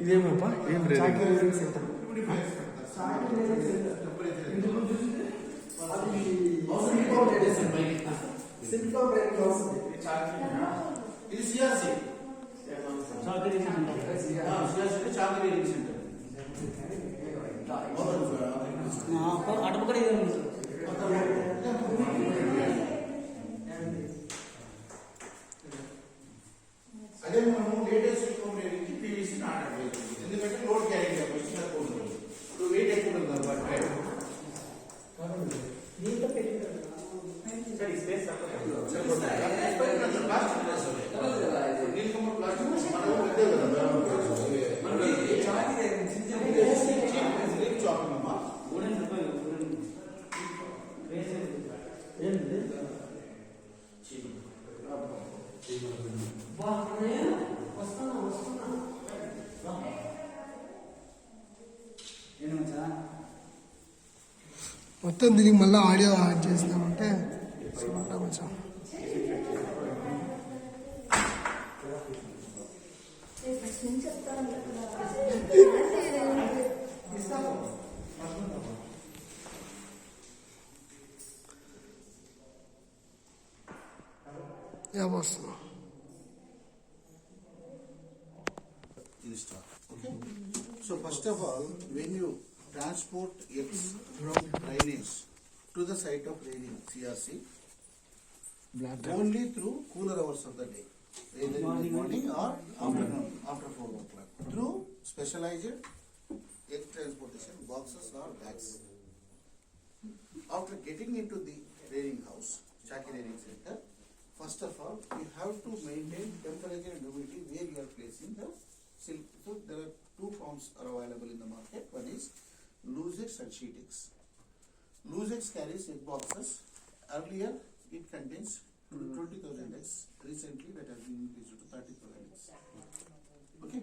ఇదేమప్పా ఏం రేరింగ్ ఇది సిఆర్సి చాకరీ సెంటర్ అటుపక్కడే అదే మనము లేటెస్ట్ సిలికాన్ రేడింగ్కి పీవీసీని ఆర్డర్ చేయాలి. ఎందుకంటే లోడ్ క్యారీ కెపాసిటీ తక్కువ ఉంటుంది. ఇప్పుడు వెయిట్ ఎక్కువ ఉంటుంది కాబట్టి మొత్తం దీనికి మళ్ళీ ఆడియో యాడ్ చేసినామంటే కొంచెం వస్తున్నా. Okay. So first of all, when you transport eggs from drainage to the site of rearing CRC, only through cooler hours of the day, either in the morning or afternoon, after 4 o'clock, through specialized egg transportation boxes or bags. After getting into the rearing house, Chaki rearing center, first of all, you have to maintain temperature and humidity where you are placing the silk. So there are two forms are available in the market. One is loose eggs and sheet eggs. Loose eggs carries egg boxes. Earlier it contains 20,000 eggs. Recently that has been increased to 30,000 eggs. Okay.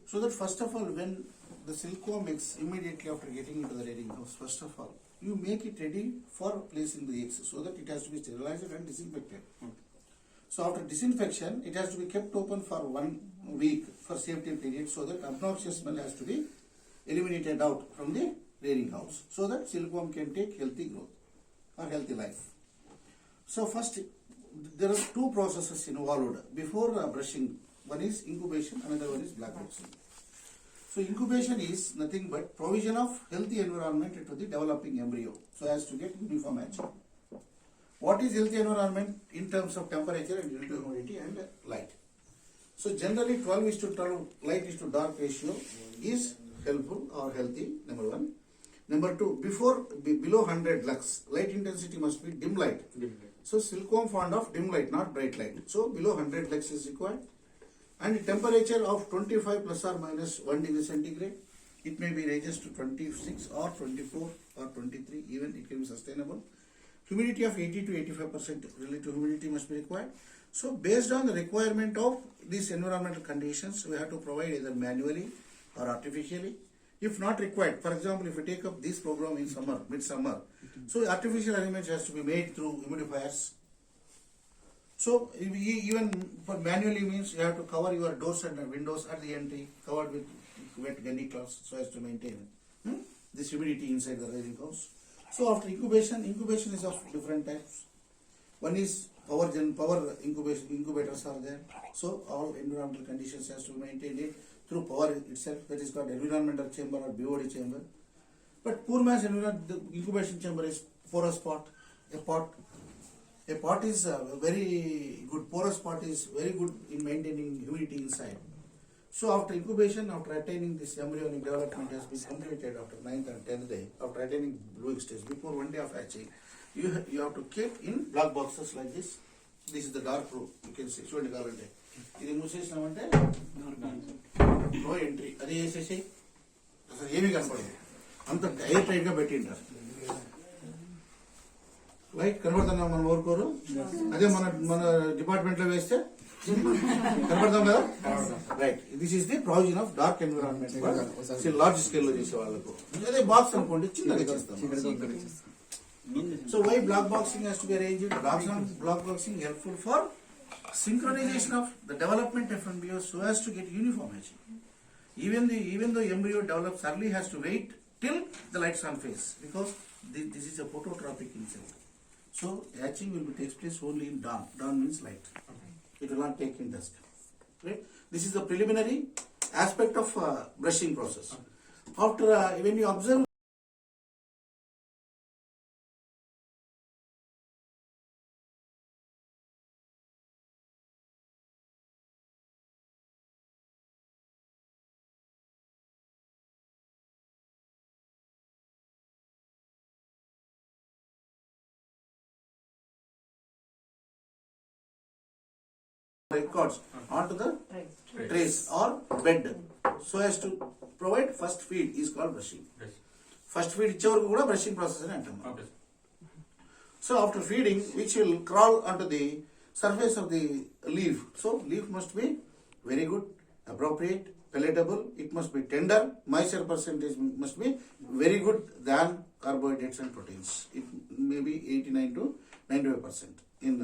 So that first of all, when the silkworm eggs immediately after getting into the rearing house, first of all, you make it ready for placing the eggs so that it has to be sterilized and disinfected. So after disinfection, it has to be kept open for 1 week for safety period so that obnoxious smell has to be eliminated out from the rearing house so that silkworm can take healthy growth or healthy life. So first, there are two processes involved before brushing. One is incubation, another one is black boxing. So incubation is nothing but provision of healthy environment to the developing embryo so as to get uniform hatching. What is healthy environment in terms of temperature and humidity and light? So generally 12:12 light is to dark ratio is helpful or healthy, number one. Number two, below 100 lux, light intensity must be dim light. So silkworm fond of dim light, not bright light. So below 100 lux is required. And temperature of 25 plus or minus 1 degree centigrade. It may be ranges to 26 or 24 or 23, even it can be sustainable. Humidity of 80 to 85% relative humidity must be required. So based on the requirement of these environmental conditions, we have to provide either manually or artificially. If not required, for example, if we take up this program in summer, mid-summer, so artificial arrangements has to be made through humidifiers. So even for manually means you have to cover your doors and windows at the entry, covered with wet gunny cloths so as to maintain this humidity inside the rearing house. So after incubation is of different types. One is power incubators are there. So all environmental conditions has to be maintained through power itself. That is called environmental chamber or BOD chamber. But poor man's the incubation chamber is porous pot. A pot is very good. Porous pot is very good in maintaining humidity inside. So after incubation, after attaining this embryonic development has been completed after 9th and 10th day, after attaining growing stage, before 1 day of hatching, you have to keep in black boxes like this. This is the dark room. You can see. Show the calendar. This is no entry. That is say. That's heavy gun. అంత direct గా పెట్టింటారు. Light కనబడుతున్నా మన ఊరుకోరు. అదే మన department లో వేస్తే కనబడతాం కదా. Right. This is the provision of dark environment large scale లో చేసే వాళ్ళకు. అదే బాక్స్ అనుకోండి చిన్నగా చేస్తాం. So why block boxing has to be arranged? Block boxing helpful for synchronization of the development of embryos so as to get uniform hatching. Even the embryo develops early, has to wait till the light sun phase, because this is a phototropic insect. So hatching will takes place only in dawn. Dawn means light. It will not take in dusk. Right? This is the preliminary aspect of brushing process. After when you observe records onto the trays or bed, so as to provide first feed is called brushing. First feed ఇచ్చేవరకు కూడా brushing process అని అంటాం. So after feeding, which will crawl onto the surface of the leaf. So leaf must be very good, appropriate, palatable. It must be tender. Moisture percentage must be very good than carbohydrates and proteins. It may be 89 to 95% in